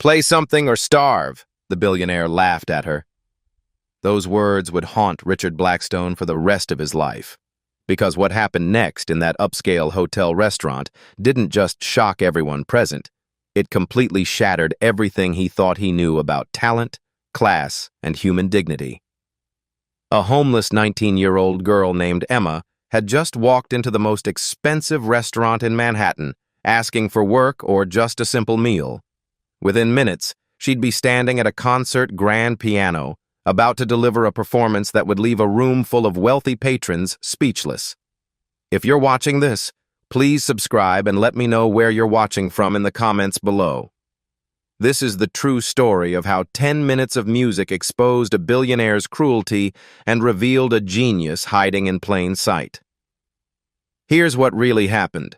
Play something or starve, the billionaire laughed at her. Those words would haunt Richard Blackstone for the rest of his life, because what happened next in that upscale hotel restaurant didn't just shock everyone present, it completely shattered everything he thought he knew about talent, class, and human dignity. A homeless 19-year-old girl named Emma had just walked into the most expensive restaurant in Manhattan, asking for work or just a simple meal. Within minutes, she'd be standing at a concert grand piano, about to deliver a performance that would leave a room full of wealthy patrons speechless. If you're watching this, please subscribe and let me know where you're watching from in the comments below. This is the true story of how 10 minutes of music exposed a billionaire's cruelty and revealed a genius hiding in plain sight. Here's what really happened.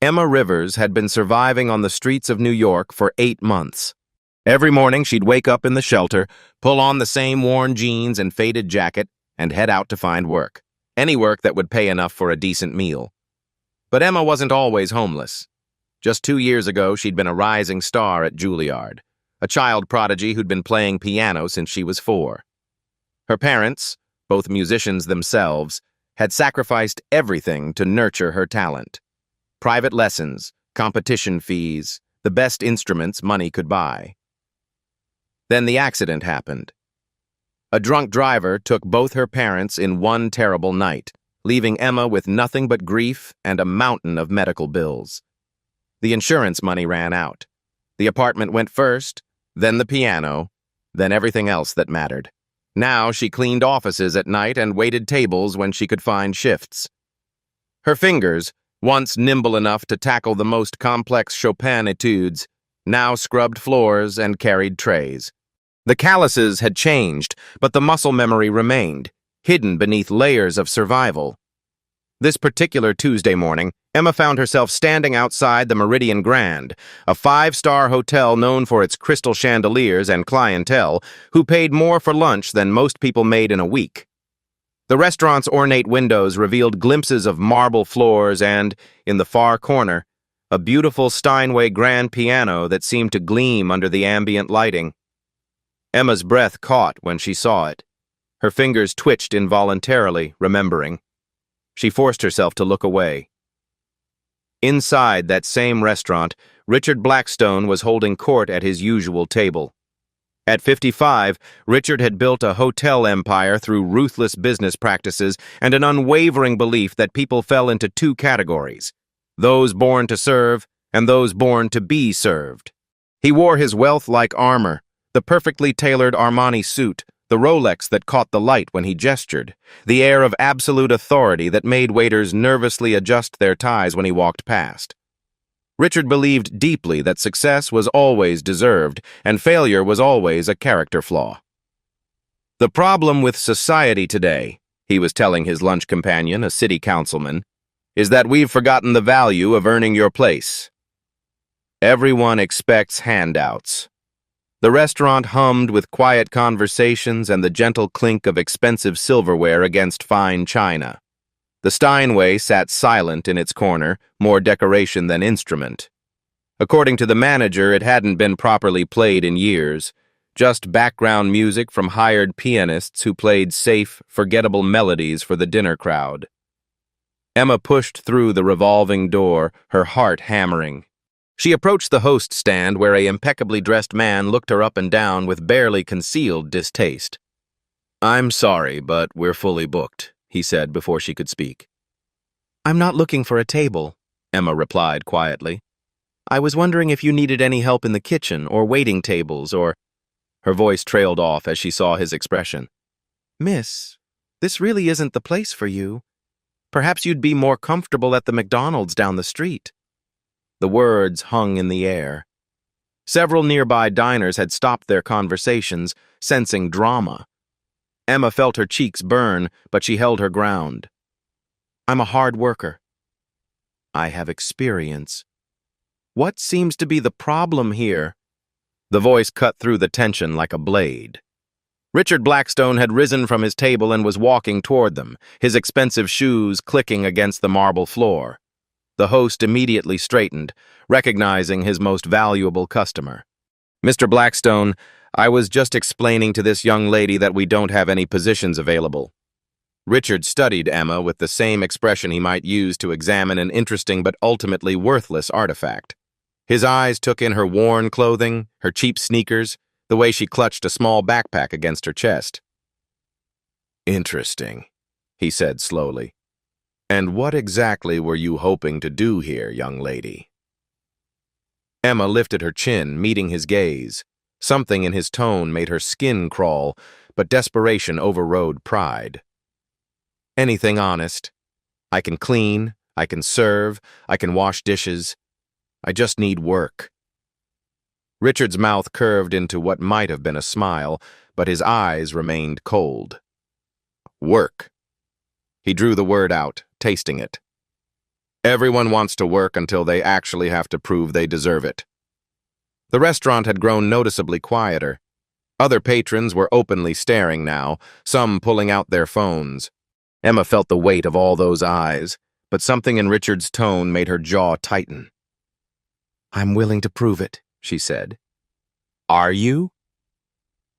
Emma Rivers had been surviving on the streets of New York for 8 months. Every morning she'd wake up in the shelter, pull on the same worn jeans and faded jacket, and head out to find work. Any work that would pay enough for a decent meal. But Emma wasn't always homeless. Just 2 years ago, she'd been a rising star at Juilliard, a child prodigy who'd been playing piano since she was 4. Her parents, both musicians themselves, had sacrificed everything to nurture her talent. Private lessons, competition fees, the best instruments money could buy. Then the accident happened. A drunk driver took both her parents in one terrible night, leaving Emma with nothing but grief and a mountain of medical bills. The insurance money ran out. The apartment went first, then the piano, then everything else that mattered. Now she cleaned offices at night and waited tables when she could find shifts. Her fingers, once nimble enough to tackle the most complex Chopin etudes, now scrubbed floors and carried trays. The calluses had changed, but the muscle memory remained, hidden beneath layers of survival. This particular Tuesday morning, Emma found herself standing outside the Meridian Grand, a 5-star hotel known for its crystal chandeliers and clientele, who paid more for lunch than most people made in a week. The restaurant's ornate windows revealed glimpses of marble floors and, in the far corner, a beautiful Steinway grand piano that seemed to gleam under the ambient lighting. Emma's breath caught when she saw it. Her fingers twitched involuntarily, remembering. She forced herself to look away. Inside that same restaurant, Richard Blackstone was holding court at his usual table. At 55, Richard had built a hotel empire through ruthless business practices and an unwavering belief that people fell into 2 categories, those born to serve and those born to be served. He wore his wealth like armor, the perfectly tailored Armani suit, the Rolex that caught the light when he gestured, the air of absolute authority that made waiters nervously adjust their ties when he walked past. Richard believed deeply that success was always deserved, and failure was always a character flaw. The problem with society today, he was telling his lunch companion, a city councilman, is that we've forgotten the value of earning your place. Everyone expects handouts. The restaurant hummed with quiet conversations and the gentle clink of expensive silverware against fine china. The Steinway sat silent in its corner, more decoration than instrument. According to the manager, it hadn't been properly played in years, just background music from hired pianists who played safe, forgettable melodies for the dinner crowd. Emma pushed through the revolving door, her heart hammering. She approached the host stand where an impeccably dressed man looked her up and down with barely concealed distaste. "I'm sorry, but we're fully booked," he said before she could speak. "I'm not looking for a table," Emma replied quietly. "I was wondering if you needed any help in the kitchen or waiting tables or—" Her voice trailed off as she saw his expression. "Miss, this really isn't the place for you. Perhaps you'd be more comfortable at the McDonald's down the street." The words hung in the air. Several nearby diners had stopped their conversations, sensing drama. Emma felt her cheeks burn, but she held her ground. "I'm a hard worker. I have experience. What seems to be the problem here?" The voice cut through the tension like a blade. Richard Blackstone had risen from his table and was walking toward them, his expensive shoes clicking against the marble floor. The host immediately straightened, recognizing his most valuable customer. Mr. Blackstone, I was just explaining to this young lady that we don't have any positions available. Richard studied Emma with the same expression he might use to examine an interesting but ultimately worthless artifact. His eyes took in her worn clothing, her cheap sneakers, the way she clutched a small backpack against her chest. Interesting, he said slowly. And what exactly were you hoping to do here, young lady? Emma lifted her chin, meeting his gaze. Something in his tone made her skin crawl, but desperation overrode pride. Anything honest. I can clean, I can serve, I can wash dishes. I just need work. Richard's mouth curved into what might have been a smile, but his eyes remained cold. Work. He drew the word out, tasting it. Everyone wants to work until they actually have to prove they deserve it. The restaurant had grown noticeably quieter. Other patrons were openly staring now, some pulling out their phones. Emma felt the weight of all those eyes, but something in Richard's tone made her jaw tighten. I'm willing to prove it, she said. Are you?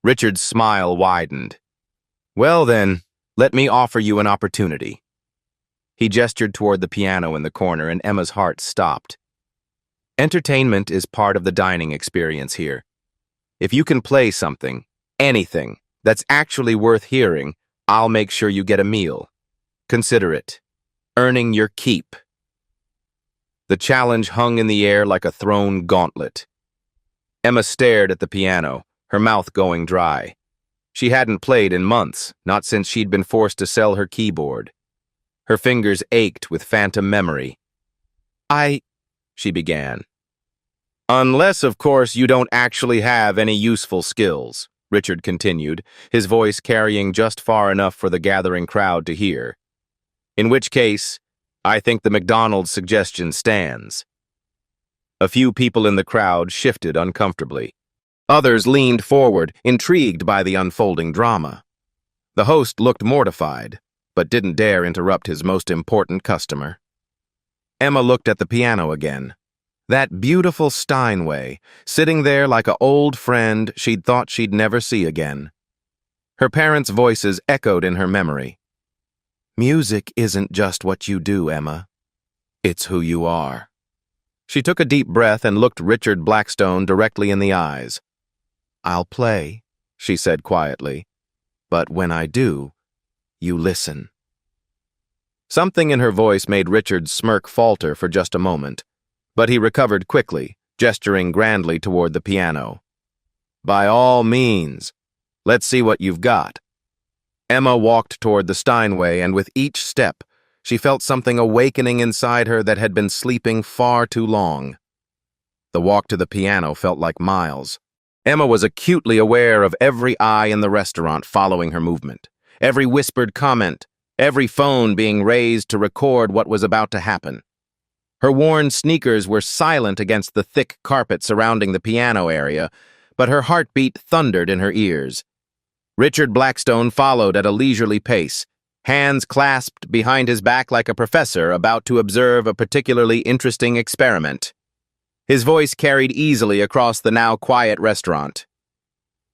Richard's smile widened. Well then, let me offer you an opportunity. He gestured toward the piano in the corner, and Emma's heart stopped. Entertainment is part of the dining experience here. If you can play something, anything, that's actually worth hearing, I'll make sure you get a meal. Consider it. Earning your keep. The challenge hung in the air like a thrown gauntlet. Emma stared at the piano, her mouth going dry. She hadn't played in months, not since she'd been forced to sell her keyboard. Her fingers ached with phantom memory. She began. Unless, of course, you don't actually have any useful skills, Richard continued, his voice carrying just far enough for the gathering crowd to hear. In which case, I think the McDonald's suggestion stands. A few people in the crowd shifted uncomfortably. Others leaned forward, intrigued by the unfolding drama. The host looked mortified, but didn't dare interrupt his most important customer. Emma looked at the piano again. That beautiful Steinway, sitting there like an old friend she'd thought she'd never see again. Her parents' voices echoed in her memory. Music isn't just what you do, Emma. It's who you are. She took a deep breath and looked Richard Blackstone directly in the eyes. I'll play, she said quietly, but when I do, you listen. Something in her voice made Richard's smirk falter for just a moment, but he recovered quickly, gesturing grandly toward the piano. By all means, let's see what you've got. Emma walked toward the Steinway, and with each step, she felt something awakening inside her that had been sleeping far too long. The walk to the piano felt like miles. Emma was acutely aware of every eye in the restaurant following her movement, every whispered comment, every phone being raised to record what was about to happen. Her worn sneakers were silent against the thick carpet surrounding the piano area, but her heartbeat thundered in her ears. Richard Blackstone followed at a leisurely pace, hands clasped behind his back like a professor about to observe a particularly interesting experiment. His voice carried easily across the now quiet restaurant.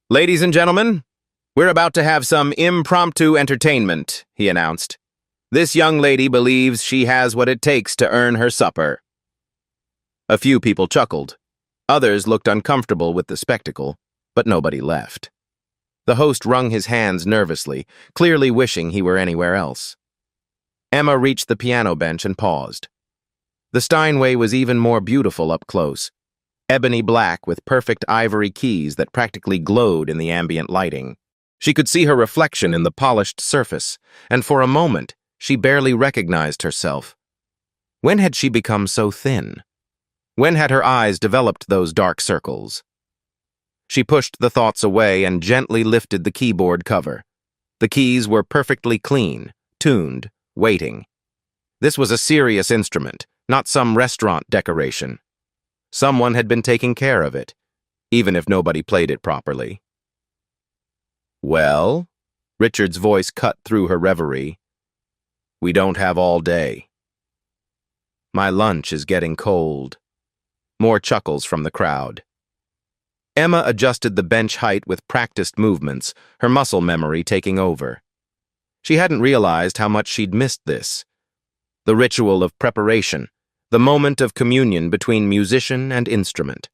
Ladies and gentlemen, we're about to have some impromptu entertainment, he announced. This young lady believes she has what it takes to earn her supper. A few people chuckled. Others looked uncomfortable with the spectacle, but nobody left. The host wrung his hands nervously, clearly wishing he were anywhere else. Emma reached the piano bench and paused. The Steinway was even more beautiful up close, ebony black with perfect ivory keys that practically glowed in the ambient lighting. She could see her reflection in the polished surface, and for a moment, she barely recognized herself. When had she become so thin? When had her eyes developed those dark circles? She pushed the thoughts away and gently lifted the keyboard cover. The keys were perfectly clean, tuned, waiting. This was a serious instrument, not some restaurant decoration. Someone had been taking care of it, even if nobody played it properly. Well, Richard's voice cut through her reverie. We don't have all day. My lunch is getting cold. More chuckles from the crowd. Emma adjusted the bench height with practiced movements, her muscle memory taking over. She hadn't realized how much she'd missed this. The ritual of preparation, the moment of communion between musician and instrument.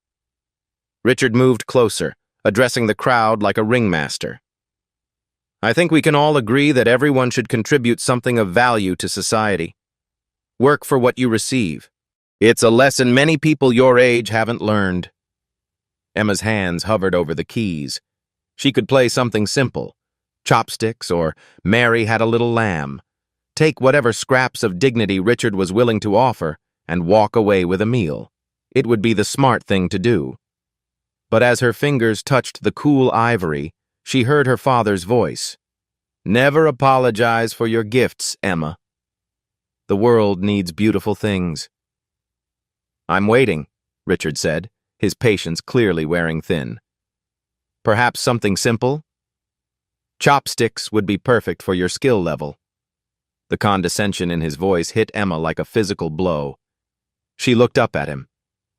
Richard moved closer, addressing the crowd like a ringmaster. I think we can all agree that everyone should contribute something of value to society. Work for what you receive. It's a lesson many people your age haven't learned. Emma's hands hovered over the keys. She could play something simple, chopsticks or Mary Had a Little Lamb. Take whatever scraps of dignity Richard was willing to offer and walk away with a meal. It would be the smart thing to do. But as her fingers touched the cool ivory, she heard her father's voice. Never apologize for your gifts, Emma. The world needs beautiful things. I'm waiting, Richard said, his patience clearly wearing thin. Perhaps something simple? Chopsticks would be perfect for your skill level. The condescension in his voice hit Emma like a physical blow. She looked up at him.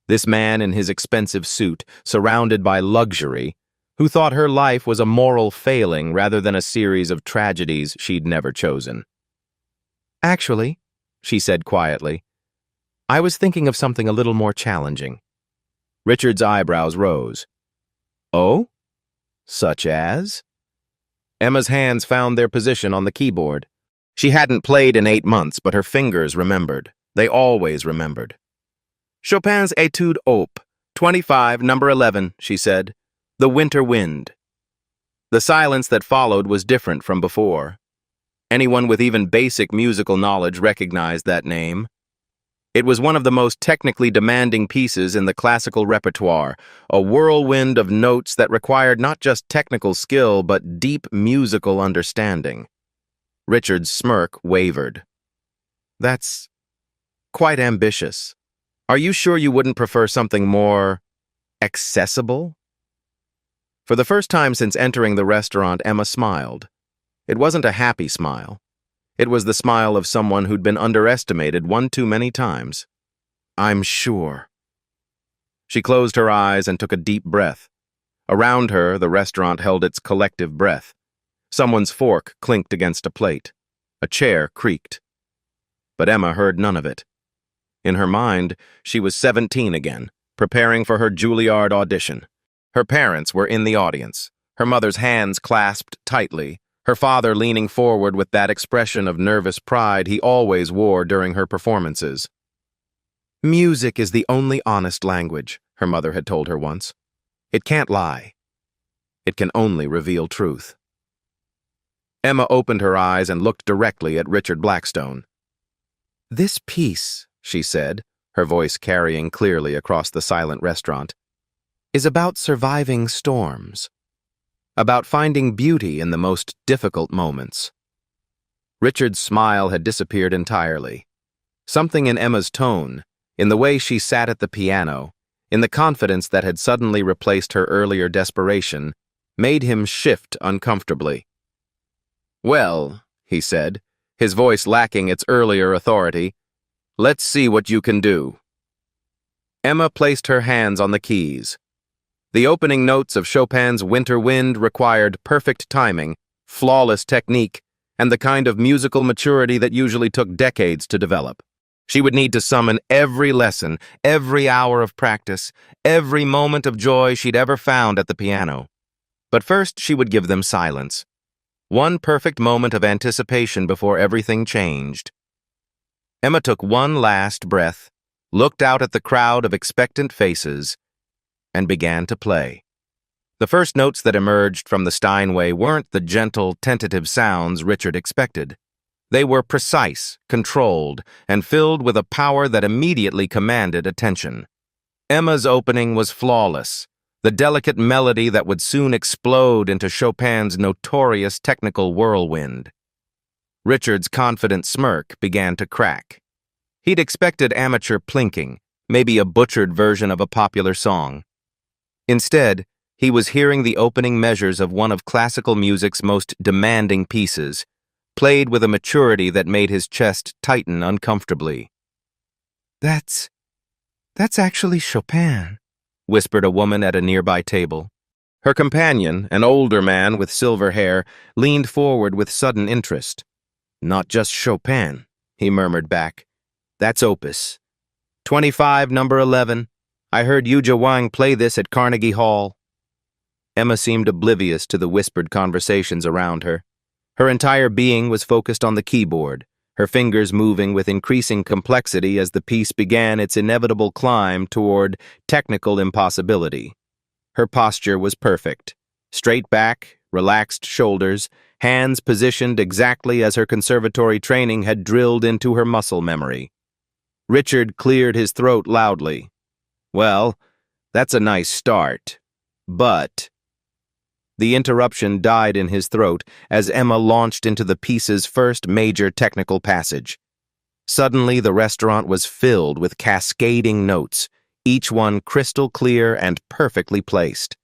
This man in his expensive suit, surrounded by luxury, who thought her life was a moral failing rather than a series of tragedies she'd never chosen. Actually, she said quietly, I was thinking of something a little more challenging. Richard's eyebrows rose. Oh? Such as? Emma's hands found their position on the keyboard. She hadn't played in 8 months, but her fingers remembered. They always remembered. Chopin's Etude Op. 25, number 11, she said. The Winter Wind. The silence that followed was different from before. Anyone with even basic musical knowledge recognized that name. It was one of the most technically demanding pieces in the classical repertoire, a whirlwind of notes that required not just technical skill but deep musical understanding. Richard's smirk wavered. That's quite ambitious. Are you sure you wouldn't prefer something more accessible? For the first time since entering the restaurant, Emma smiled. It wasn't a happy smile. It was the smile of someone who'd been underestimated one too many times. I'm sure. She closed her eyes and took a deep breath. Around her, the restaurant held its collective breath. Someone's fork clinked against a plate. A chair creaked. But Emma heard none of it. In her mind, she was 17 again, preparing for her Juilliard audition. Her parents were in the audience, her mother's hands clasped tightly, her father leaning forward with that expression of nervous pride he always wore during her performances. Music is the only honest language, her mother had told her once. It can't lie. It can only reveal truth. Emma opened her eyes and looked directly at Richard Blackstone. This piece, she said, her voice carrying clearly across the silent restaurant, is about surviving storms. About finding beauty in the most difficult moments. Richard's smile had disappeared entirely. Something in Emma's tone, in the way she sat at the piano, in the confidence that had suddenly replaced her earlier desperation, made him shift uncomfortably. Well, he said, his voice lacking its earlier authority, let's see what you can do. Emma placed her hands on the keys. The opening notes of Chopin's Winter Wind required perfect timing, flawless technique, and the kind of musical maturity that usually took decades to develop. She would need to summon every lesson, every hour of practice, every moment of joy she'd ever found at the piano. But first, she would give them silence. One perfect moment of anticipation before everything changed. Emma took one last breath, looked out at the crowd of expectant faces, and began to play. The first notes that emerged from the Steinway weren't the gentle, tentative sounds Richard expected. They were precise, controlled, and filled with a power that immediately commanded attention. Emma's opening was flawless, the delicate melody that would soon explode into Chopin's notorious technical whirlwind. Richard's confident smirk began to crack. He'd expected amateur plinking, maybe a butchered version of a popular song. Instead, he was hearing the opening measures of one of classical music's most demanding pieces, played with a maturity that made his chest tighten uncomfortably. That's actually Chopin, whispered a woman at a nearby table. Her companion, an older man with silver hair, leaned forward with sudden interest. Not just Chopin, he murmured back. That's Opus. 25, number 11. I heard Yuja Wang play this at Carnegie Hall. Emma seemed oblivious to the whispered conversations around her. Her entire being was focused on the keyboard, her fingers moving with increasing complexity as the piece began its inevitable climb toward technical impossibility. Her posture was perfect. Straight back, relaxed shoulders, hands positioned exactly as her conservatory training had drilled into her muscle memory. Richard cleared his throat loudly. Well, that's a nice start, but... The interruption died in his throat as Emma launched into the piece's first major technical passage. Suddenly, the restaurant was filled with cascading notes, each one crystal clear and perfectly placed.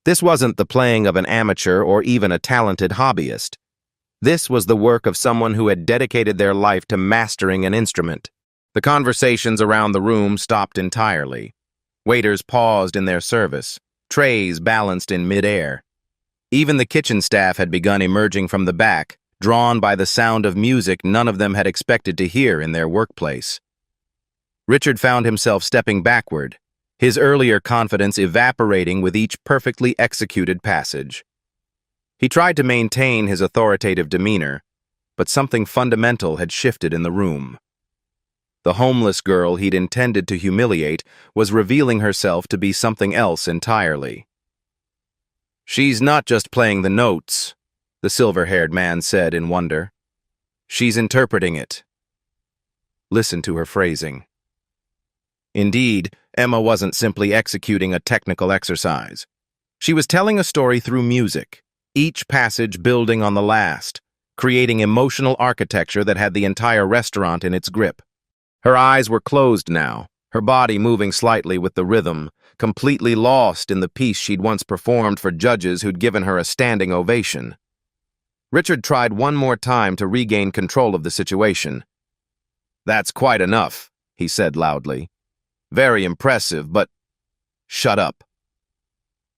This wasn't the playing of an amateur or even a talented hobbyist. This was the work of someone who had dedicated their life to mastering an instrument. The conversations around the room stopped entirely. Waiters paused in their service, trays balanced in midair. Even the kitchen staff had begun emerging from the back, drawn by the sound of music none of them had expected to hear in their workplace. Richard found himself stepping backward, his earlier confidence evaporating with each perfectly executed passage. He tried to maintain his authoritative demeanor, but something fundamental had shifted in the room. The homeless girl he'd intended to humiliate was revealing herself to be something else entirely. She's not just playing the notes, the silver-haired man said in wonder. She's interpreting it. Listen to her phrasing. Indeed, Emma wasn't simply executing a technical exercise. She was telling a story through music, each passage building on the last, creating emotional architecture that had the entire restaurant in its grip. Her eyes were closed now, her body moving slightly with the rhythm, completely lost in the piece she'd once performed for judges who'd given her a standing ovation. Richard tried one more time to regain control of the situation. That's quite enough, he said loudly. Very impressive, but... Shut up.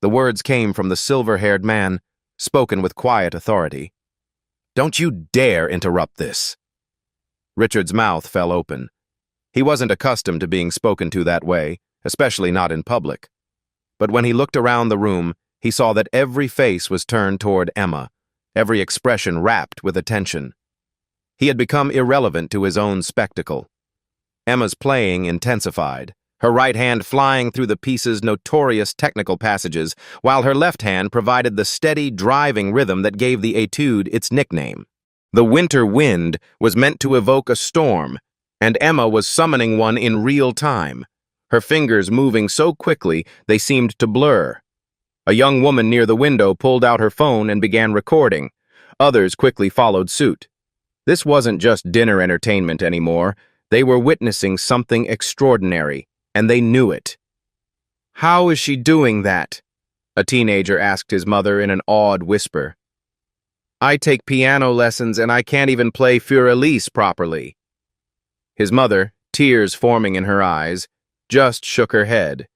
The words came from the silver-haired man, spoken with quiet authority. Don't you dare interrupt this. Richard's mouth fell open. He wasn't accustomed to being spoken to that way, especially not in public. But when he looked around the room, he saw that every face was turned toward Emma, every expression rapt with attention. He had become irrelevant to his own spectacle. Emma's playing intensified, her right hand flying through the piece's notorious technical passages, while her left hand provided the steady, driving rhythm that gave the etude its nickname. The winter wind was meant to evoke a storm, and Emma was summoning one in real time, her fingers moving so quickly they seemed to blur. A young woman near the window pulled out her phone and began recording. Others quickly followed suit. This wasn't just dinner entertainment anymore. They were witnessing something extraordinary, and they knew it. How is she doing that? A teenager asked his mother in an awed whisper. I take piano lessons and I can't even play Für Elise properly. His mother, tears forming in her eyes, just shook her head.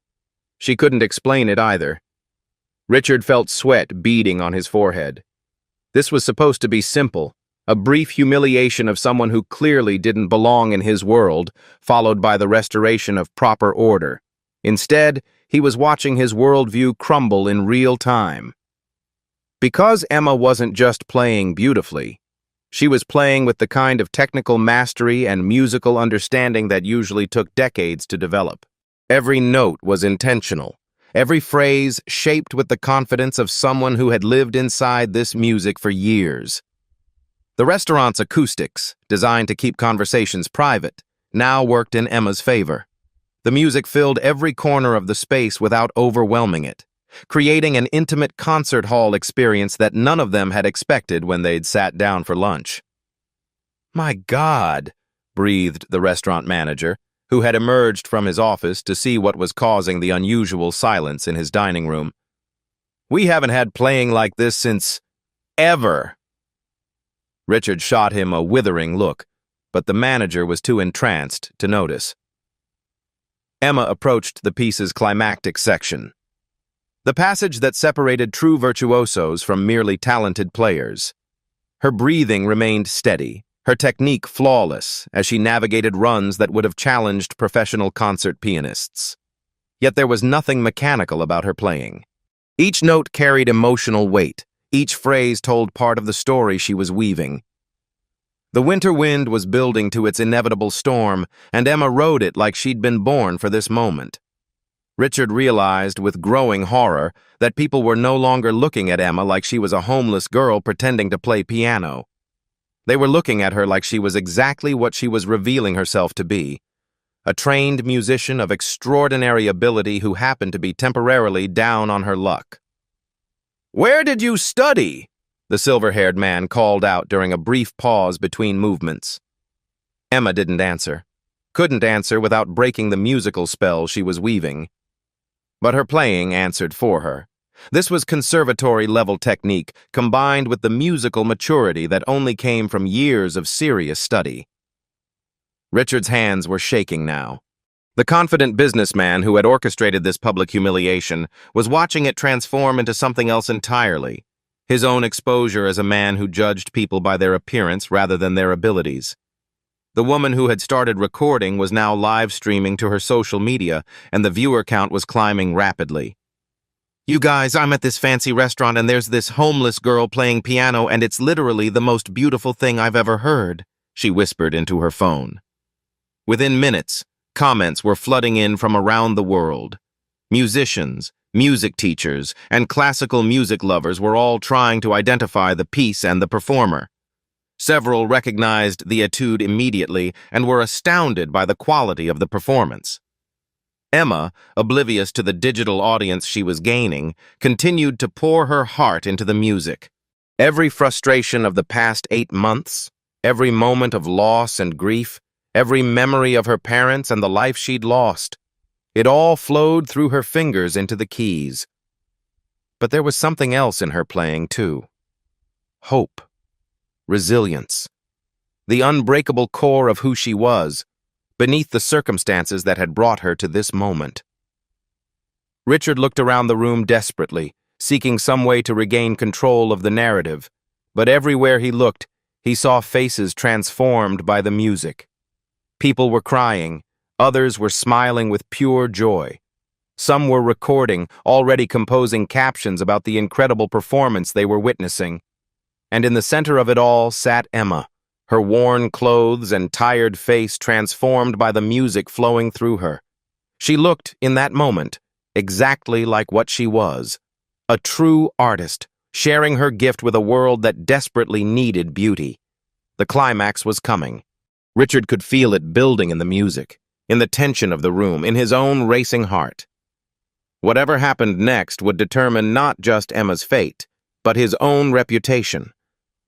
She couldn't explain it either. Richard felt sweat beading on his forehead. This was supposed to be simple, a brief humiliation of someone who clearly didn't belong in his world, followed by the restoration of proper order. Instead, he was watching his worldview crumble in real time. Because Emma wasn't just playing beautifully, she was playing with the kind of technical mastery and musical understanding that usually took decades to develop. Every note was intentional, every phrase shaped with the confidence of someone who had lived inside this music for years. The restaurant's acoustics, designed to keep conversations private, now worked in Emma's favor. The music filled every corner of the space without overwhelming it, creating an intimate concert hall experience that none of them had expected when they'd sat down for lunch. My God, breathed the restaurant manager, who had emerged from his office to see what was causing the unusual silence in his dining room. We haven't had playing like this since... ever. Richard shot him a withering look, but the manager was too entranced to notice. Emma approached the piece's climactic section, the passage that separated true virtuosos from merely talented players. Her breathing remained steady, her technique flawless, as she navigated runs that would have challenged professional concert pianists. Yet there was nothing mechanical about her playing. Each note carried emotional weight. Each phrase told part of the story she was weaving. The winter wind was building to its inevitable storm, and Emma rode it like she'd been born for this moment. Richard realized with growing horror that people were no longer looking at Emma like she was a homeless girl pretending to play piano. They were looking at her like she was exactly what she was revealing herself to be, a trained musician of extraordinary ability who happened to be temporarily down on her luck. "Where did you study?" the silver-haired man called out during a brief pause between movements. Emma didn't answer. Couldn't answer without breaking the musical spell she was weaving. But her playing answered for her. This was conservatory-level technique combined with the musical maturity that only came from years of serious study. Richard's hands were shaking now. The confident businessman who had orchestrated this public humiliation was watching it transform into something else entirely, his own exposure as a man who judged people by their appearance rather than their abilities. The woman who had started recording was now live streaming to her social media, and the viewer count was climbing rapidly. "You guys, I'm at this fancy restaurant and there's this homeless girl playing piano and it's literally the most beautiful thing I've ever heard," she whispered into her phone. Within minutes, comments were flooding in from around the world. Musicians, music teachers, and classical music lovers were all trying to identify the piece and the performer. Several recognized the etude immediately and were astounded by the quality of the performance. Emma, oblivious to the digital audience she was gaining, continued to pour her heart into the music. Every frustration of the past 8 months, every moment of loss and grief, every memory of her parents and the life she'd lost, it all flowed through her fingers into the keys. But there was something else in her playing, too. Hope. Resilience. The unbreakable core of who she was, beneath the circumstances that had brought her to this moment. Richard looked around the room desperately, seeking some way to regain control of the narrative, but everywhere he looked, he saw faces transformed by the music. People were crying, others were smiling with pure joy. Some were recording, already composing captions about the incredible performance they were witnessing. And in the center of it all sat Emma, her worn clothes and tired face transformed by the music flowing through her. She looked, in that moment, exactly like what she was, a true artist, sharing her gift with a world that desperately needed beauty. The climax was coming. Richard could feel it building in the music, in the tension of the room, in his own racing heart. Whatever happened next would determine not just Emma's fate, but his own reputation.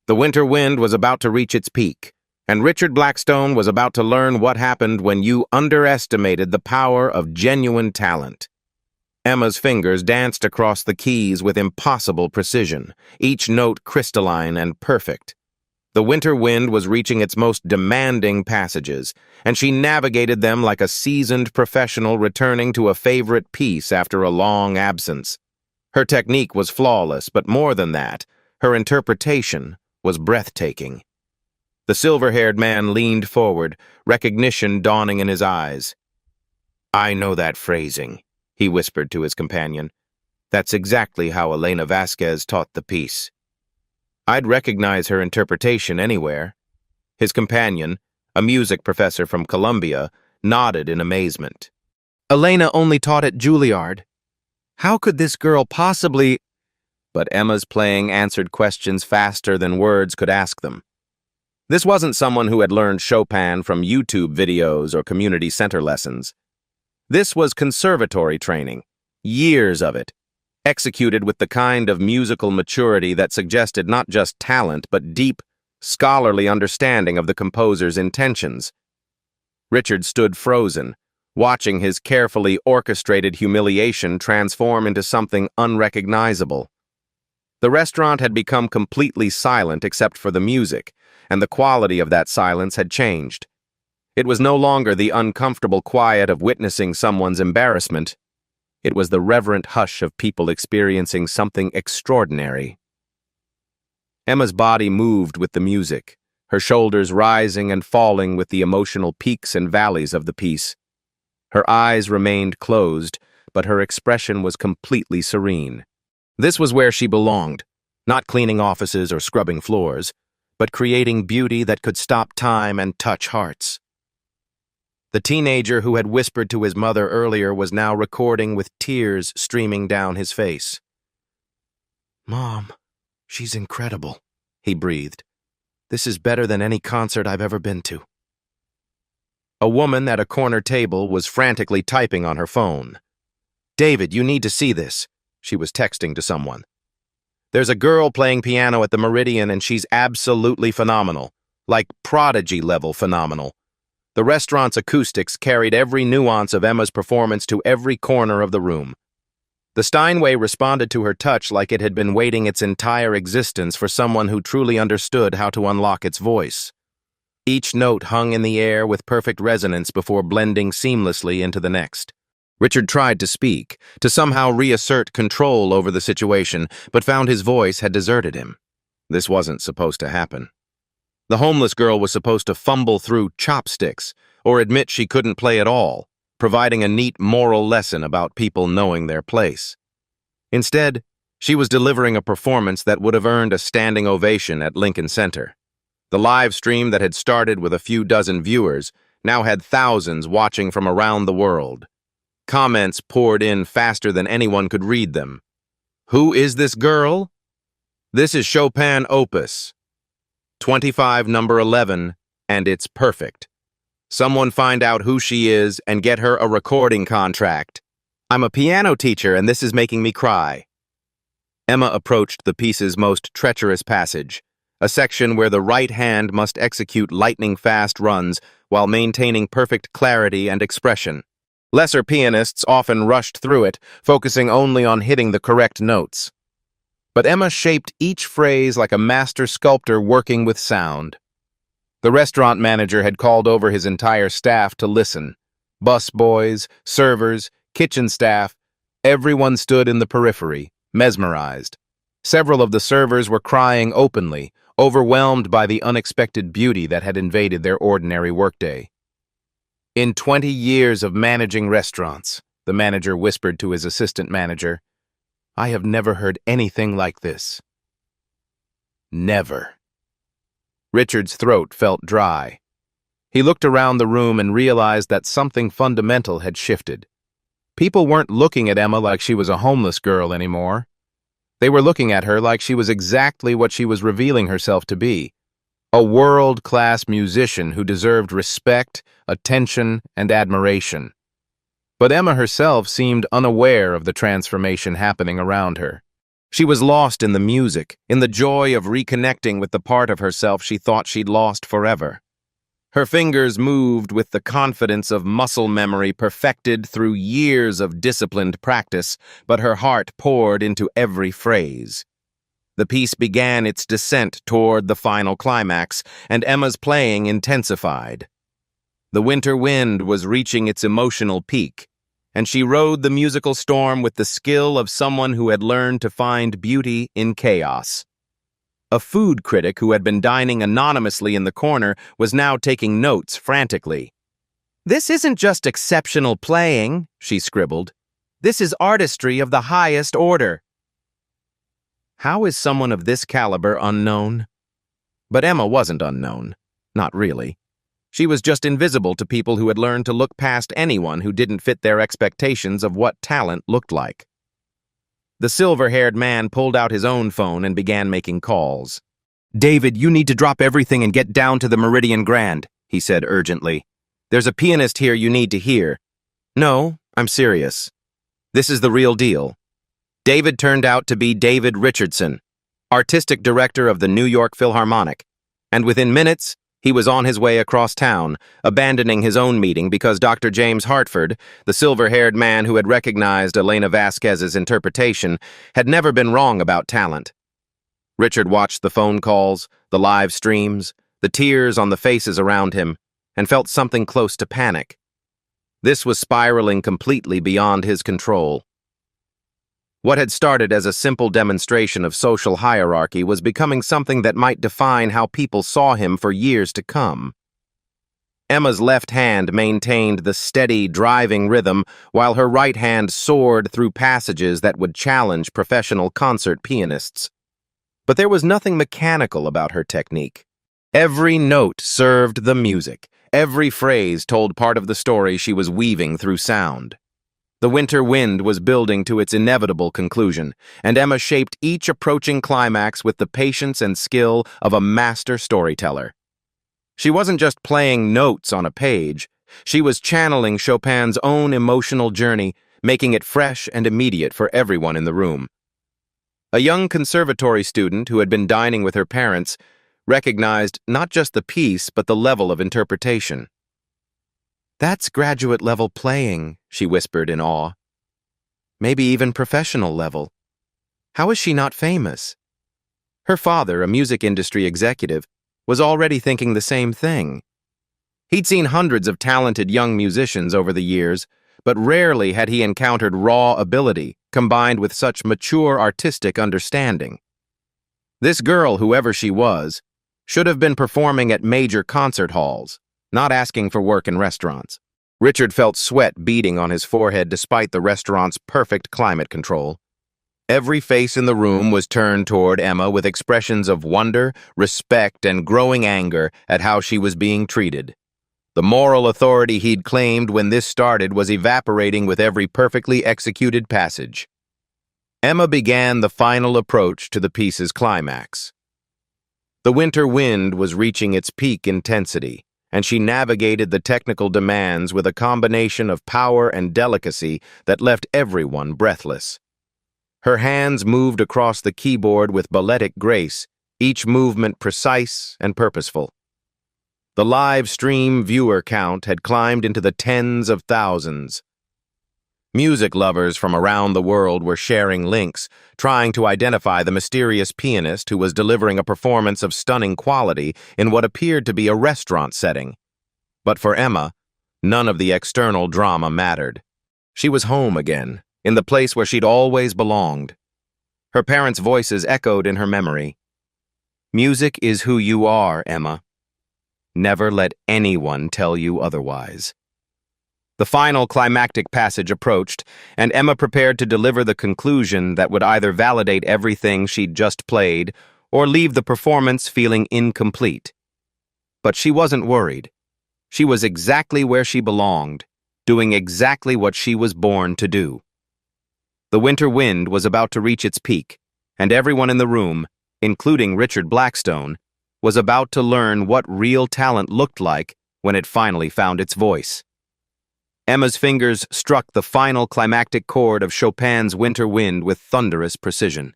The winter wind was about to reach its peak, and Richard Blackstone was about to learn what happened when you underestimated the power of genuine talent. Emma's fingers danced across the keys with impossible precision, each note crystalline and perfect. The winter wind was reaching its most demanding passages, and she navigated them like a seasoned professional returning to a favorite piece after a long absence. Her technique was flawless, but more than that, her interpretation was breathtaking. The silver-haired man leaned forward, recognition dawning in his eyes. "I know that phrasing," he whispered to his companion. "That's exactly how Elena Vasquez taught the piece." "I'd recognize her interpretation anywhere." His companion, a music professor from Columbia, nodded in amazement. "Elena only taught at Juilliard. How could this girl possibly—" But Emma's playing answered questions faster than words could ask them. This wasn't someone who had learned Chopin from YouTube videos or community center lessons. This was conservatory training, years of it, executed with the kind of musical maturity that suggested not just talent but deep, scholarly understanding of the composer's intentions. Richard stood frozen, watching his carefully orchestrated humiliation transform into something unrecognizable. The restaurant had become completely silent except for the music, and the quality of that silence had changed. It was no longer the uncomfortable quiet of witnessing someone's embarrassment. It was the reverent hush of people experiencing something extraordinary. Emma's body moved with the music, her shoulders rising and falling with the emotional peaks and valleys of the piece. Her eyes remained closed, but her expression was completely serene. This was where she belonged, not cleaning offices or scrubbing floors, but creating beauty that could stop time and touch hearts. The teenager who had whispered to his mother earlier was now recording with tears streaming down his face. "Mom, she's incredible," he breathed. "This is better than any concert I've ever been to." A woman at a corner table was frantically typing on her phone. "David, you need to see this," she was texting to someone. "There's a girl playing piano at the Meridian and she's absolutely phenomenal, like prodigy-level phenomenal. The restaurant's acoustics carried every nuance of Emma's performance to every corner of the room. The Steinway responded to her touch like it had been waiting its entire existence for someone who truly understood how to unlock its voice. Each note hung in the air with perfect resonance before blending seamlessly into the next. Richard tried to speak, to somehow reassert control over the situation, but found his voice had deserted him. This wasn't supposed to happen. The homeless girl was supposed to fumble through chopsticks or admit she couldn't play at all, providing a neat moral lesson about people knowing their place. Instead, she was delivering a performance that would have earned a standing ovation at Lincoln Center. The live stream that had started with a few dozen viewers now had thousands watching from around the world. Comments poured in faster than anyone could read them. "Who is this girl? This is Chopin Opus 25 number 11, and it's perfect. Someone find out who she is and get her a recording contract. I'm a piano teacher and this is making me cry." Emma approached the piece's most treacherous passage, a section where the right hand must execute lightning-fast runs while maintaining perfect clarity and expression. Lesser pianists often rushed through it, focusing only on hitting the correct notes. But Emma shaped each phrase like a master sculptor working with sound. The restaurant manager had called over his entire staff to listen. Bus boys, servers, kitchen staff, everyone stood in the periphery, mesmerized. Several of the servers were crying openly, overwhelmed by the unexpected beauty that had invaded their ordinary workday. "In 20 years of managing restaurants," the manager whispered to his assistant manager, "I have never heard anything like this. Never." Richard's throat felt dry. He looked around the room and realized that something fundamental had shifted. People weren't looking at Emma like she was a homeless girl anymore. They were looking at her like she was exactly what she was revealing herself to be, a world-class musician who deserved respect, attention, and admiration. But Emma herself seemed unaware of the transformation happening around her. She was lost in the music, in the joy of reconnecting with the part of herself she thought she'd lost forever. Her fingers moved with the confidence of muscle memory perfected through years of disciplined practice, but her heart poured into every phrase. The piece began its descent toward the final climax, and Emma's playing intensified. The winter wind was reaching its emotional peak, and she rode the musical storm with the skill of someone who had learned to find beauty in chaos. A food critic who had been dining anonymously in the corner was now taking notes frantically. "This isn't just exceptional playing," she scribbled. "This is artistry of the highest order." How is someone of this caliber unknown? But Emma wasn't unknown. Not really. She was just invisible to people who had learned to look past anyone who didn't fit their expectations of what talent looked like. The silver-haired man pulled out his own phone and began making calls. "David, you need to drop everything and get down to the Meridian Grand," he said urgently. "There's a pianist here you need to hear." "No, I'm serious. This is the real deal." David turned out to be David Richardson, artistic director of the New York Philharmonic, and within minutes, he was on his way across town, abandoning his own meeting because Dr. James Hartford, the silver-haired man who had recognized Elena Vasquez's interpretation, had never been wrong about talent. Richard watched the phone calls, the live streams, the tears on the faces around him, and felt something close to panic. This was spiraling completely beyond his control. What had started as a simple demonstration of social hierarchy was becoming something that might define how people saw him for years to come. Emma's left hand maintained the steady, driving rhythm, while her right hand soared through passages that would challenge professional concert pianists. But there was nothing mechanical about her technique. Every note served the music. Every phrase told part of the story she was weaving through sound. The winter wind was building to its inevitable conclusion, and Emma shaped each approaching climax with the patience and skill of a master storyteller. She wasn't just playing notes on a page, she was channeling Chopin's own emotional journey, making it fresh and immediate for everyone in the room. A young conservatory student who had been dining with her parents recognized not just the piece but the level of interpretation. "That's graduate-level playing," she whispered in awe. "Maybe even professional level. How is she not famous?" Her father, a music industry executive, was already thinking the same thing. He'd seen hundreds of talented young musicians over the years, but rarely had he encountered raw ability combined with such mature artistic understanding. This girl, whoever she was, should have been performing at major concert halls, not asking for work in restaurants. Richard felt sweat beading on his forehead despite the restaurant's perfect climate control. Every face in the room was turned toward Emma with expressions of wonder, respect, and growing anger at how she was being treated. The moral authority he'd claimed when this started was evaporating with every perfectly executed passage. Emma began the final approach to the piece's climax. The winter wind was reaching its peak intensity, and she navigated the technical demands with a combination of power and delicacy that left everyone breathless. Her hands moved across the keyboard with balletic grace, each movement precise and purposeful. The live stream viewer count had climbed into the tens of thousands. Music lovers from around the world were sharing links, trying to identify the mysterious pianist who was delivering a performance of stunning quality in what appeared to be a restaurant setting. But for Emma, none of the external drama mattered. She was home again, in the place where she'd always belonged. Her parents' voices echoed in her memory. "Music is who you are, Emma. Never let anyone tell you otherwise." The final climactic passage approached, and Emma prepared to deliver the conclusion that would either validate everything she'd just played or leave the performance feeling incomplete. But she wasn't worried. She was exactly where she belonged, doing exactly what she was born to do. The winter wind was about to reach its peak, and everyone in the room, including Richard Blackstone, was about to learn what real talent looked like when it finally found its voice. Emma's fingers struck the final climactic chord of Chopin's Winter Wind with thunderous precision.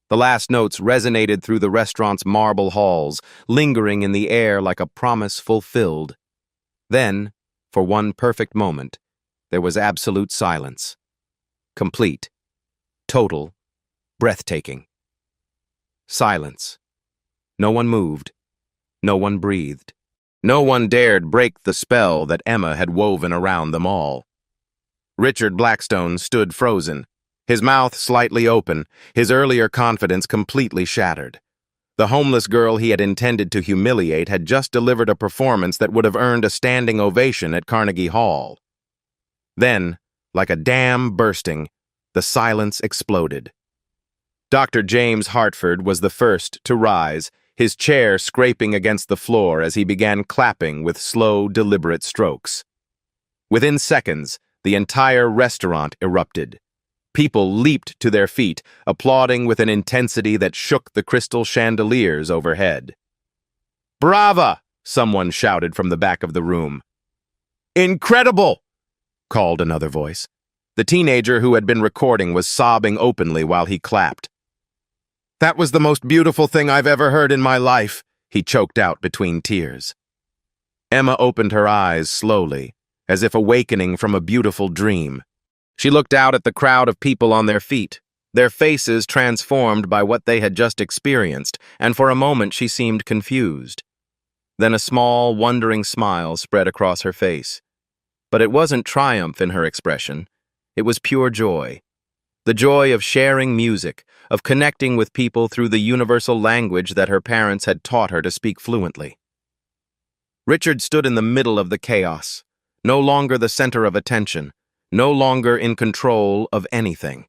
The last notes resonated through the restaurant's marble halls, lingering in the air like a promise fulfilled. Then, for one perfect moment, there was absolute silence. Complete, total, breathtaking. Silence. No one moved. No one breathed. No one dared break the spell that Emma had woven around them all. Richard Blackstone stood frozen, his mouth slightly open, his earlier confidence completely shattered. The homeless girl he had intended to humiliate had just delivered a performance that would have earned a standing ovation at Carnegie Hall. Then, like a dam bursting, the silence exploded. Dr. James Hartford was the first to rise, his chair scraping against the floor as he began clapping with slow, deliberate strokes. Within seconds, the entire restaurant erupted. People leaped to their feet, applauding with an intensity that shook the crystal chandeliers overhead. "Brava!" someone shouted from the back of the room. "Incredible!" called another voice. The teenager who had been recording was sobbing openly while he clapped. "That was the most beautiful thing I've ever heard in my life," he choked out between tears. Emma opened her eyes slowly, as if awakening from a beautiful dream. She looked out at the crowd of people on their feet, their faces transformed by what they had just experienced, and for a moment she seemed confused. Then a small, wondering smile spread across her face. But it wasn't triumph in her expression. It was pure joy. The joy of sharing music, of connecting with people through the universal language that her parents had taught her to speak fluently. Richard stood in the middle of the chaos, no longer the center of attention, no longer in control of anything.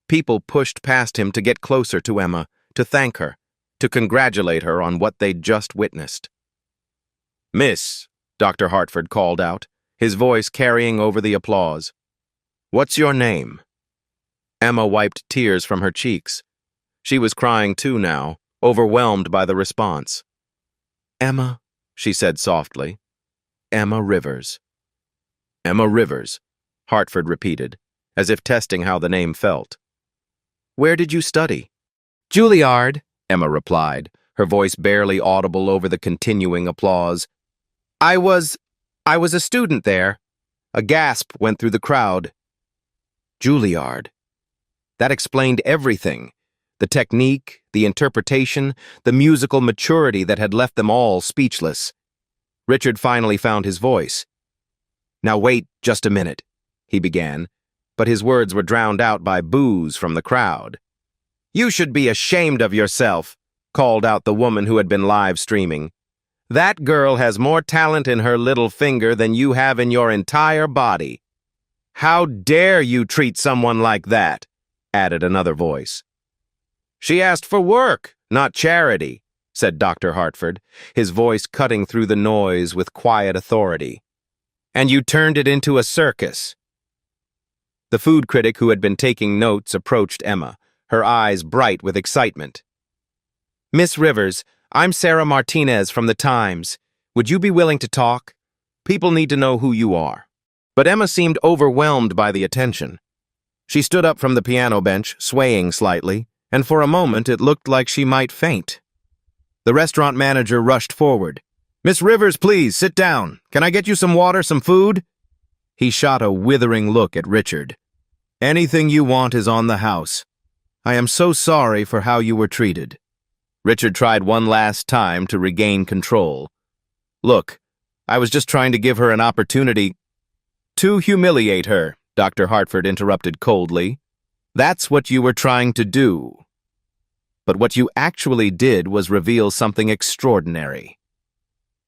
People pushed past him to get closer to Emma, to thank her, to congratulate her on what they'd just witnessed. "Miss," Dr. Hartford called out, his voice carrying over the applause. "What's your name?" Emma wiped tears from her cheeks. She was crying too now, overwhelmed by the response. "Emma," she said softly. "Emma Rivers." "Emma Rivers," Hartford repeated, as if testing how the name felt. "Where did you study?" "Juilliard," Emma replied, her voice barely audible over the continuing applause. I was a student there." A gasp went through the crowd. Juilliard. That explained everything. The technique, the interpretation, the musical maturity that had left them all speechless. Richard finally found his voice. "Now wait just a minute," he began, but his words were drowned out by boos from the crowd. "You should be ashamed of yourself," called out the woman who had been live streaming. "That girl has more talent in her little finger than you have in your entire body." "How dare you treat someone like that?" added another voice. "She asked for work, not charity," said Dr. Hartford, his voice cutting through the noise with quiet authority. "And you turned it into a circus." The food critic who had been taking notes approached Emma, her eyes bright with excitement. "Miss Rivers, I'm Sarah Martinez from the Times. Would you be willing to talk? People need to know who you are." But Emma seemed overwhelmed by the attention. She stood up from the piano bench, swaying slightly, and for a moment it looked like she might faint. The restaurant manager rushed forward. "Miss Rivers, please, sit down. Can I get you some water, some food?" He shot a withering look at Richard. "Anything you want is on the house. I am so sorry for how you were treated." Richard tried one last time to regain control. "Look, I was just trying to give her an opportunity." "To humiliate her," Dr. Hartford interrupted coldly. "That's what you were trying to do. But what you actually did was reveal something extraordinary."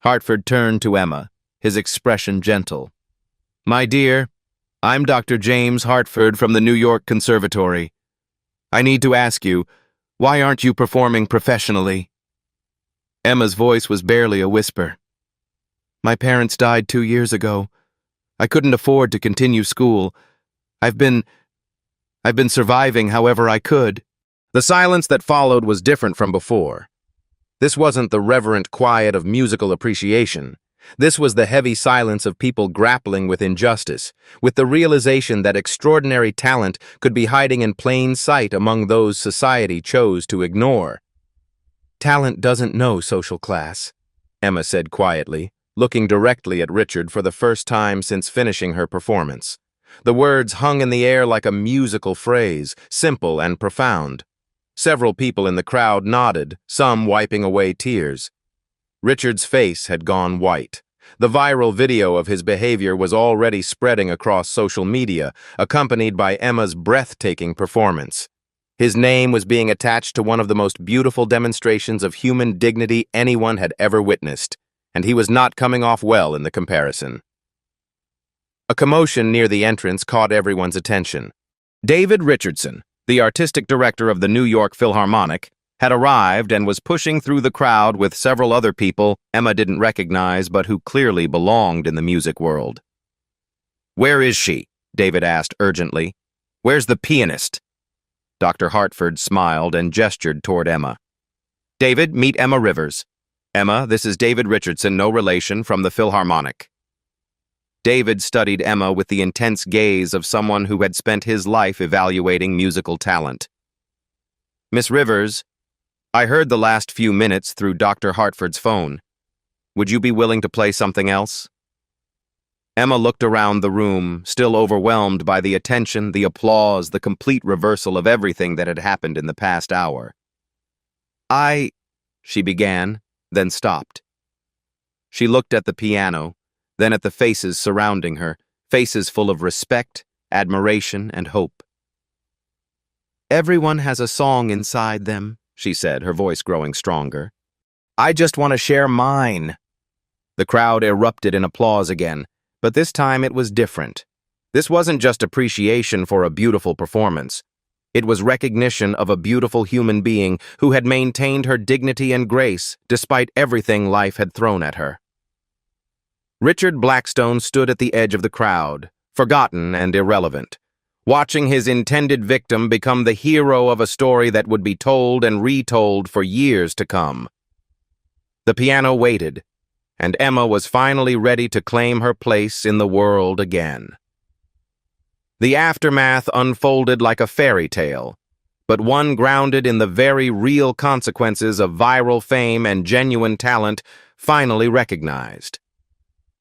Hartford turned to Emma, his expression gentle. "My dear, I'm Dr. James Hartford from the New York Conservatory. I need to ask you, why aren't you performing professionally?" Emma's voice was barely a whisper. "My parents died 2 years ago. I couldn't afford to continue school. I've been surviving however I could." The silence that followed was different from before. This wasn't the reverent quiet of musical appreciation. This was the heavy silence of people grappling with injustice, with the realization that extraordinary talent could be hiding in plain sight among those society chose to ignore. "Talent doesn't know social class," Emma said quietly, looking directly at Richard for the first time since finishing her performance. The words hung in the air like a musical phrase, simple and profound. Several people in the crowd nodded, some wiping away tears. Richard's face had gone white. The viral video of his behavior was already spreading across social media, accompanied by Emma's breathtaking performance. His name was being attached to one of the most beautiful demonstrations of human dignity anyone had ever witnessed, and he was not coming off well in the comparison. A commotion near the entrance caught everyone's attention. David Richardson, the artistic director of the New York Philharmonic, had arrived and was pushing through the crowd with several other people Emma didn't recognize but who clearly belonged in the music world. "Where is she?" David asked urgently. "Where's the pianist?" Dr. Hartford smiled and gestured toward Emma. "David, meet Emma Rivers. Emma, this is David Richardson, no relation, from the Philharmonic." David studied Emma with the intense gaze of someone who had spent his life evaluating musical talent. "Miss Rivers, I heard the last few minutes through Dr. Hartford's phone. Would you be willing to play something else?" Emma looked around the room, still overwhelmed by the attention, the applause, the complete reversal of everything that had happened in the past hour. She began, then stopped. She looked at the piano, then at the faces surrounding her, faces full of respect, admiration, and hope. "Everyone has a song inside them," she said, her voice growing stronger. "I just want to share mine." The crowd erupted in applause again, but this time it was different. This wasn't just appreciation for a beautiful performance. It was recognition of a beautiful human being who had maintained her dignity and grace despite everything life had thrown at her. Richard Blackstone stood at the edge of the crowd, forgotten and irrelevant, watching his intended victim become the hero of a story that would be told and retold for years to come. The piano waited, and Emma was finally ready to claim her place in the world again. The aftermath unfolded like a fairy tale, but one grounded in the very real consequences of viral fame and genuine talent finally recognized.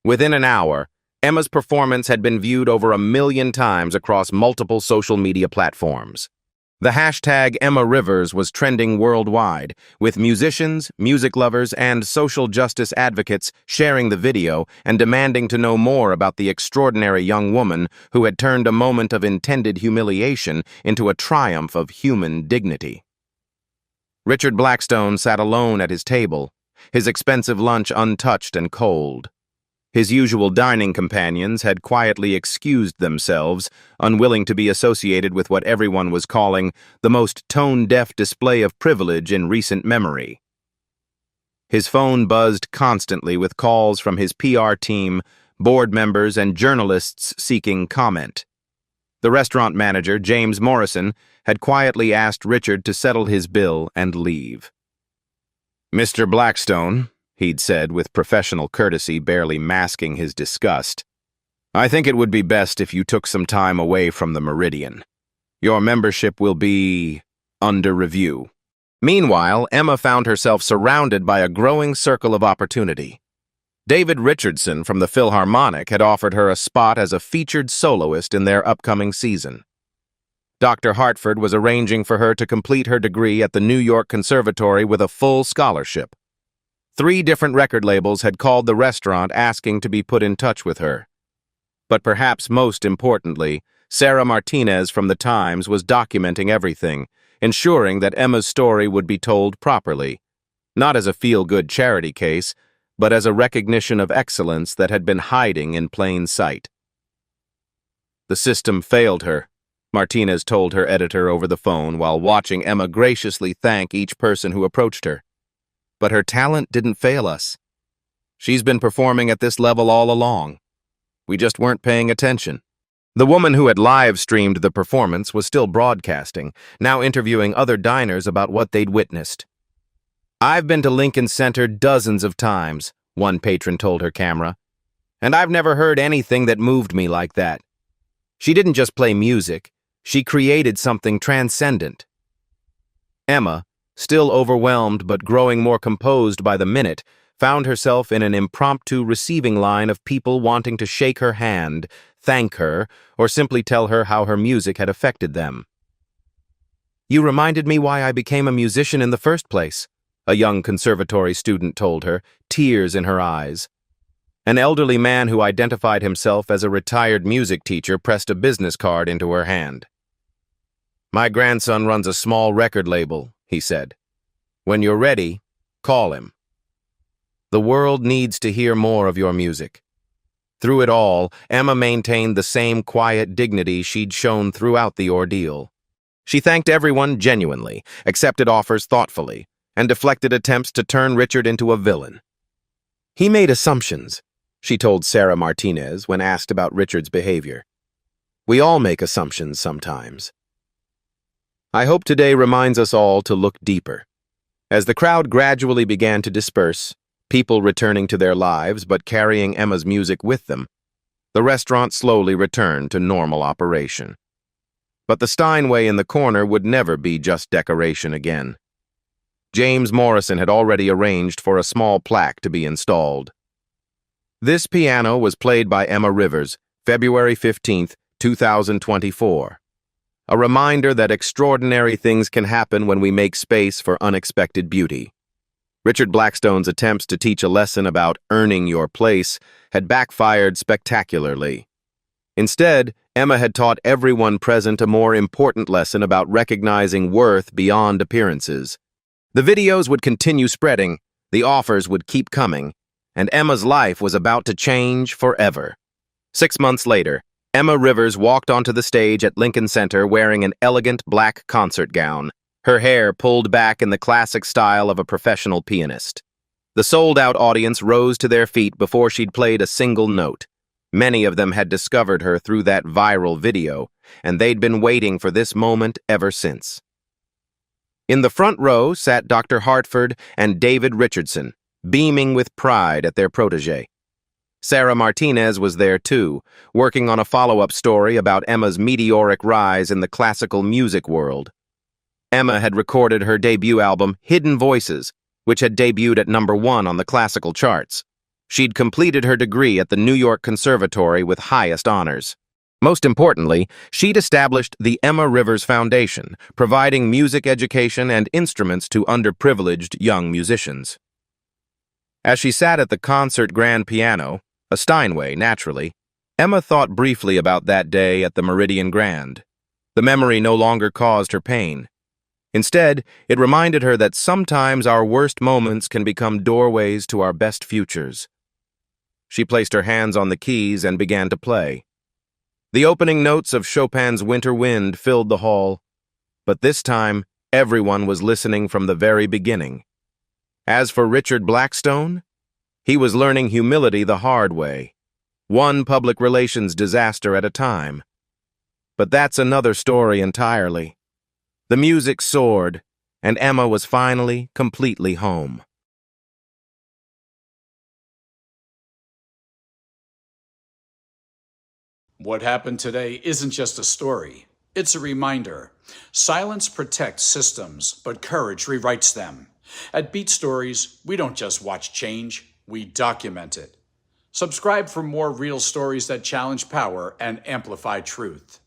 Within an hour, Emma's performance had been viewed over 1 million times across multiple social media platforms. The hashtag Emma Rivers was trending worldwide, with musicians, music lovers, and social justice advocates sharing the video and demanding to know more about the extraordinary young woman who had turned a moment of intended humiliation into a triumph of human dignity. Richard Blackstone sat alone at his table, his expensive lunch untouched and cold. His usual dining companions had quietly excused themselves, unwilling to be associated with what everyone was calling the most tone-deaf display of privilege in recent memory. His phone buzzed constantly with calls from his PR team, board members, and journalists seeking comment. The restaurant manager, James Morrison, had quietly asked Richard to settle his bill and leave. "Mr. Blackstone," he'd said with professional courtesy, barely masking his disgust, "I think it would be best if you took some time away from the Meridian. Your membership will be under review." Meanwhile, Emma found herself surrounded by a growing circle of opportunity. David Richardson from the Philharmonic had offered her a spot as a featured soloist in their upcoming season. Dr. Hartford was arranging for her to complete her degree at the New York Conservatory with a full scholarship. 3 different record labels had called the restaurant asking to be put in touch with her. But perhaps most importantly, Sarah Martinez from The Times was documenting everything, ensuring that Emma's story would be told properly, not as a feel-good charity case, but as a recognition of excellence that had been hiding in plain sight. "The system failed her," Martinez told her editor over the phone while watching Emma graciously thank each person who approached her. "But her talent didn't fail us. She's been performing at this level all along. We just weren't paying attention." The woman who had live-streamed the performance was still broadcasting, now interviewing other diners about what they'd witnessed. "I've been to Lincoln Center dozens of times," one patron told her camera, "and I've never heard anything that moved me like that. She didn't just play music, she created something transcendent." Emma, still overwhelmed but growing more composed by the minute, found herself in an impromptu receiving line of people wanting to shake her hand, thank her, or simply tell her how her music had affected them. "You reminded me why I became a musician in the first place," a young conservatory student told her, tears in her eyes. An elderly man who identified himself as a retired music teacher pressed a business card into her hand. "My grandson runs a small record label," he said. "When you're ready, call him. The world needs to hear more of your music." Through it all, Emma maintained the same quiet dignity she'd shown throughout the ordeal. She thanked everyone genuinely, accepted offers thoughtfully, and deflected attempts to turn Richard into a villain. "He made assumptions," she told Sarah Martinez when asked about Richard's behavior. "We all make assumptions sometimes." I hope today reminds us all to look deeper. As the crowd gradually began to disperse, people returning to their lives but carrying Emma's music with them, the restaurant slowly returned to normal operation. But the Steinway in the corner would never be just decoration again. James Morrison had already arranged for a small plaque to be installed. "This piano was played by Emma Rivers, February 15th, 2024. A reminder that extraordinary things can happen when we make space for unexpected beauty. Richard Blackstone's attempts to teach a lesson about earning your place had backfired spectacularly. Instead, Emma had taught everyone present a more important lesson about recognizing worth beyond appearances. The videos would continue spreading, the offers would keep coming, and Emma's life was about to change forever. 6 months later, Emma Rivers walked onto the stage at Lincoln Center wearing an elegant black concert gown, her hair pulled back in the classic style of a professional pianist. The sold-out audience rose to their feet before she'd played a single note. Many of them had discovered her through that viral video, and they'd been waiting for this moment ever since. In the front row sat Dr. Hartford and David Richardson, beaming with pride at their protege. Sarah Martinez was there too, working on a follow-up story about Emma's meteoric rise in the classical music world. Emma had recorded her debut album, Hidden Voices, which had debuted at #1 on the classical charts. She'd completed her degree at the New York Conservatory with highest honors. Most importantly, she'd established the Emma Rivers Foundation, providing music education and instruments to underprivileged young musicians. As she sat at the concert grand piano, a Steinway, naturally, Emma thought briefly about that day at the Meridian Grand. The memory no longer caused her pain. Instead, it reminded her that sometimes our worst moments can become doorways to our best futures. She placed her hands on the keys and began to play. The opening notes of Chopin's Winter Wind filled the hall, but this time everyone was listening from the very beginning. As for Richard Blackstone, he was learning humility the hard way, one public relations disaster at a time. But that's another story entirely. The music soared, and Emma was finally completely home. What happened today isn't just a story, it's a reminder. Silence protects systems, but courage rewrites them. At Beat Stories, we don't just watch change, we document it. Subscribe for more real stories that challenge power and amplify truth.